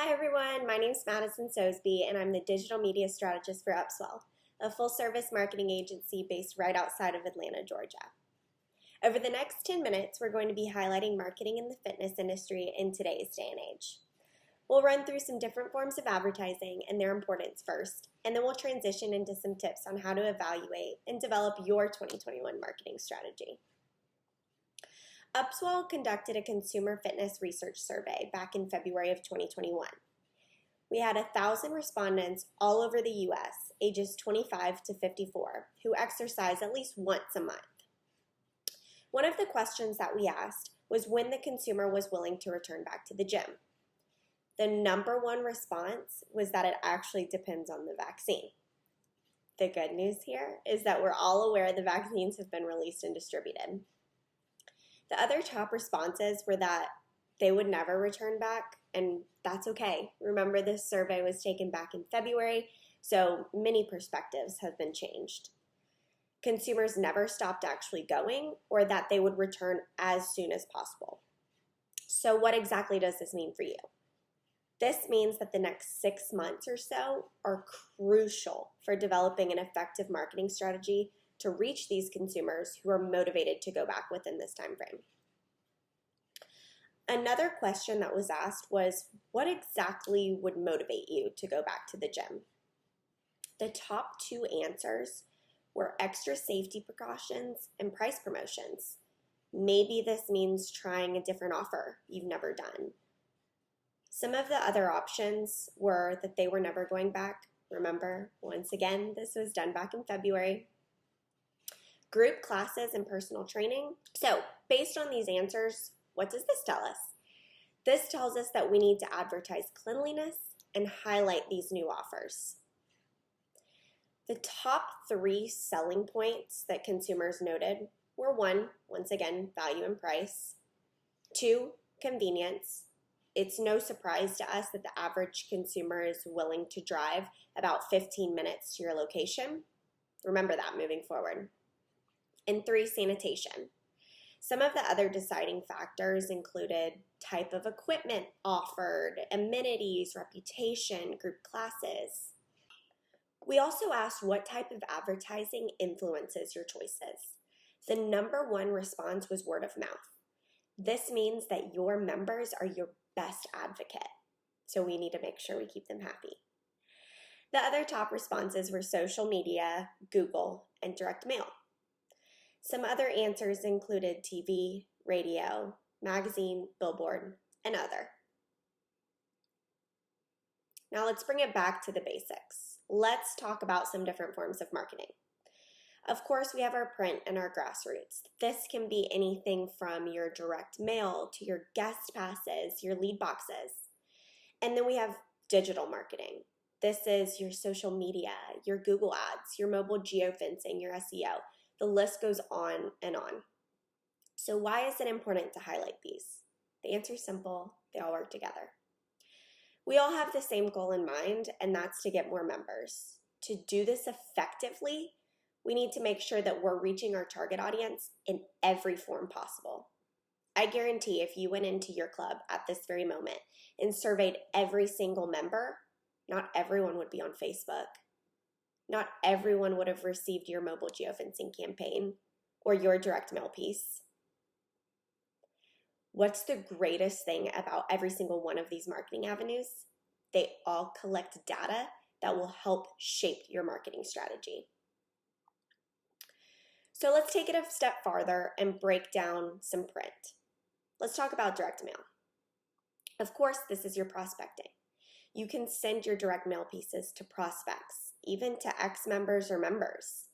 Hi everyone, my name is Madison Sosby and I'm the digital media strategist for UpSwell, a full-service marketing agency based right outside of Atlanta, Georgia. Over the next 10 minutes, we're going to be highlighting marketing in the fitness industry in today's day and age. We'll run through some different forms of advertising and their importance first, and then we'll transition into some tips on how to evaluate and develop your 2021 marketing strategy. UpSwell conducted a consumer fitness research survey back in February of 2021. We had 1,000 respondents all over the U.S., ages 25 to 54, who exercise at least once a month. One of the questions that we asked was when the consumer was willing to return back to the gym. The number one response was that it actually depends on the vaccine. The good news here is that we're all aware the vaccines have been released and distributed. The other top responses were that they would never return back, and that's okay. Remember, this survey was taken back in February, so many perspectives have been changed. Consumers never stopped actually going, or that they would return as soon as possible. So what exactly does this mean for you? This means that the next 6 months or so are crucial for developing an effective marketing strategy to reach these consumers who are motivated to go back within this time frame. Another question that was asked was, what exactly would motivate you to go back to the gym? The top two answers were extra safety precautions and price promotions. Maybe this means trying a different offer you've never done. Some of the other options were that they were never going back. Remember, once again, this was done back in February. Group classes and personal training. So based on these answers, what does this tell us? This tells us that we need to advertise cleanliness and highlight these new offers. The top 3 selling points that consumers noted were 1, once again, value and price. 2, convenience. It's no surprise to us that the average consumer is willing to drive about 15 minutes to your location. Remember that moving forward. And 3, sanitation. Some of the other deciding factors included type of equipment offered, amenities, reputation, group classes. We also asked what type of advertising influences your choices. The number one response was word of mouth. This means that your members are your best advocate, so we need to make sure we keep them happy. The other top responses were social media, Google, and direct mail. Some other answers included TV, radio, magazine, billboard, and other. Now let's bring it back to the basics. Let's talk about some different forms of marketing. Of course, we have our print and our grassroots. This can be anything from your direct mail to your guest passes, your lead boxes. And then we have digital marketing. This is your social media, your Google ads, your mobile geofencing, your SEO. The list goes on and on. So why is it important to highlight these? The answer is simple. They all work together. We all have the same goal in mind, and that's to get more members. To do this effectively, we need to make sure that we're reaching our target audience in every form possible. I guarantee if you went into your club at this very moment and surveyed every single member, not everyone would be on Facebook. Not everyone would have received your mobile geofencing campaign or your direct mail piece. What's the greatest thing about every single one of these marketing avenues? They all collect data that will help shape your marketing strategy. So let's take it a step farther and break down some print. Let's talk about direct mail. Of course, this is your prospecting. You can send your direct mail pieces to prospects, even to ex-members or members.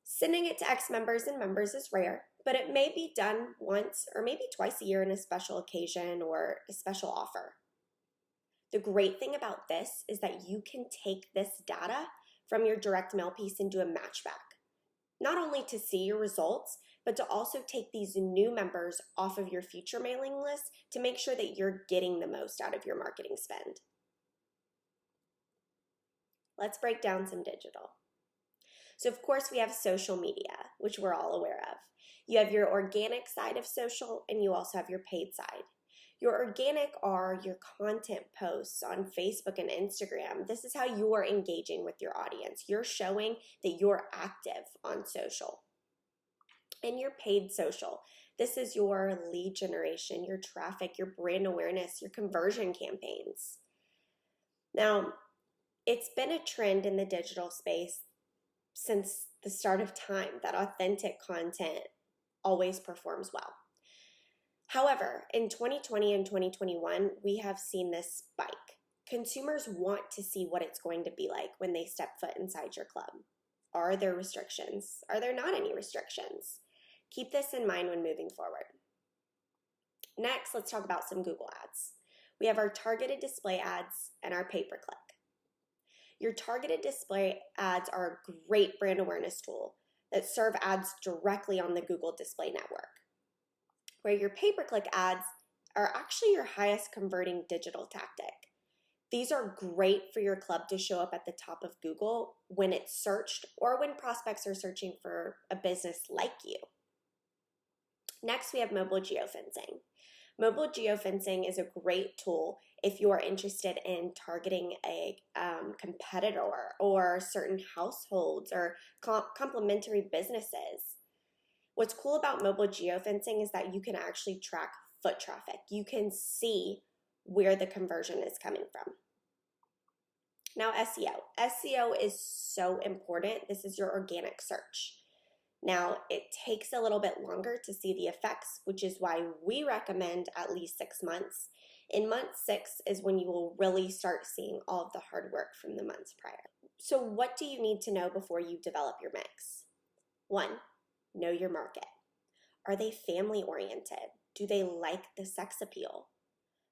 Sending it to ex-members and members is rare, but it may be done once or maybe twice a year in a special occasion or a special offer. The great thing about this is that you can take this data from your direct mail piece and do a matchback. Not only to see your results, but to also take these new members off of your future mailing list to make sure that you're getting the most out of your marketing spend. Let's break down some digital. So of course we have social media, which we're all aware of. You have your organic side of social and you also have your paid side. Your organic are your content posts on Facebook and Instagram. This is how you're engaging with your audience. You're showing that you're active on social. And your paid social. This is your lead generation, your traffic, your brand awareness, your conversion campaigns. Now, it's been a trend in the digital space since the start of time that authentic content always performs well. However, in 2020 and 2021, we have seen this spike. Consumers want to see what it's going to be like when they step foot inside your club. Are there restrictions? Are there not any restrictions? Keep this in mind when moving forward. Next, let's talk about some Google ads. We have our targeted display ads and our pay-per-click. Your targeted display ads are a great brand awareness tool that serve ads directly on the Google Display Network, where your pay-per-click ads are actually your highest converting digital tactic. These are great for your club to show up at the top of Google when it's searched or when prospects are searching for a business like you. Next, we have mobile geofencing. Mobile geofencing is a great tool if you are interested in targeting a competitor or certain households or complementary businesses. What's cool about mobile geofencing is that you can actually track foot traffic. You can see where the conversion is coming from. Now, SEO. SEO is so important. This is your organic search. Now, it takes a little bit longer to see the effects, which is why we recommend at least 6 months. In month 6 is when you will really start seeing all of the hard work from the months prior. So what do you need to know before you develop your mix? 1, know your market. Are they family oriented? Do they like the sex appeal?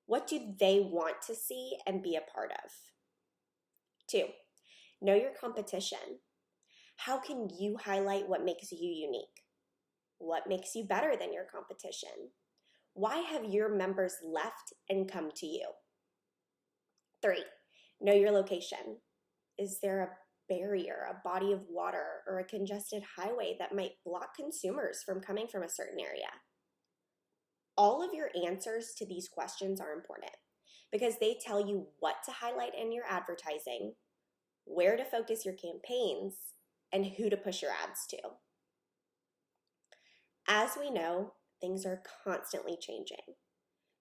What do they want to see and be a part of? 2, know your competition. How can you highlight what makes you unique? What makes you better than your competition? Why have your members left and come to you? 3, know your location. Is there a barrier, a body of water, or a congested highway that might block consumers from coming from a certain area? All of your answers to these questions are important because they tell you what to highlight in your advertising, where to focus your campaigns, and who to push your ads to. As we know, things are constantly changing.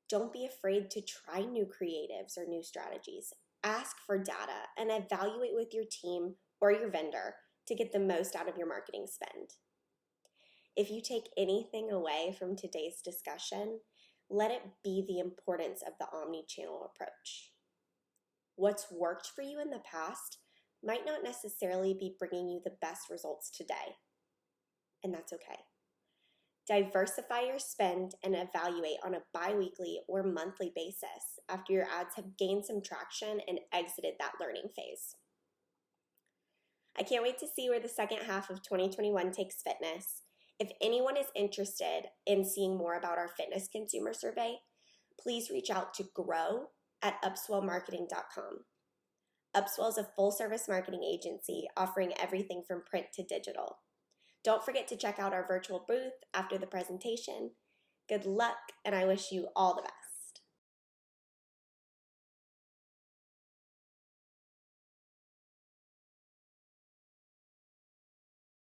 Don't be afraid to try new creatives or new strategies. Ask for data and evaluate with your team or your vendor to get the most out of your marketing spend. If you take anything away from today's discussion, let it be the importance of the omni-channel approach. What's worked for you in the past might not necessarily be bringing you the best results today, and that's okay. Diversify your spend and evaluate on a bi-weekly or monthly basis after your ads have gained some traction and exited that learning phase. I can't wait to see where the second half of 2021 takes fitness. If anyone is interested in seeing more about our fitness consumer survey, please reach out to grow@upswellmarketing.com. UpSwell is a full-service marketing agency offering everything from print to digital. Don't forget to check out our virtual booth after the presentation. Good luck, and I wish you all the best.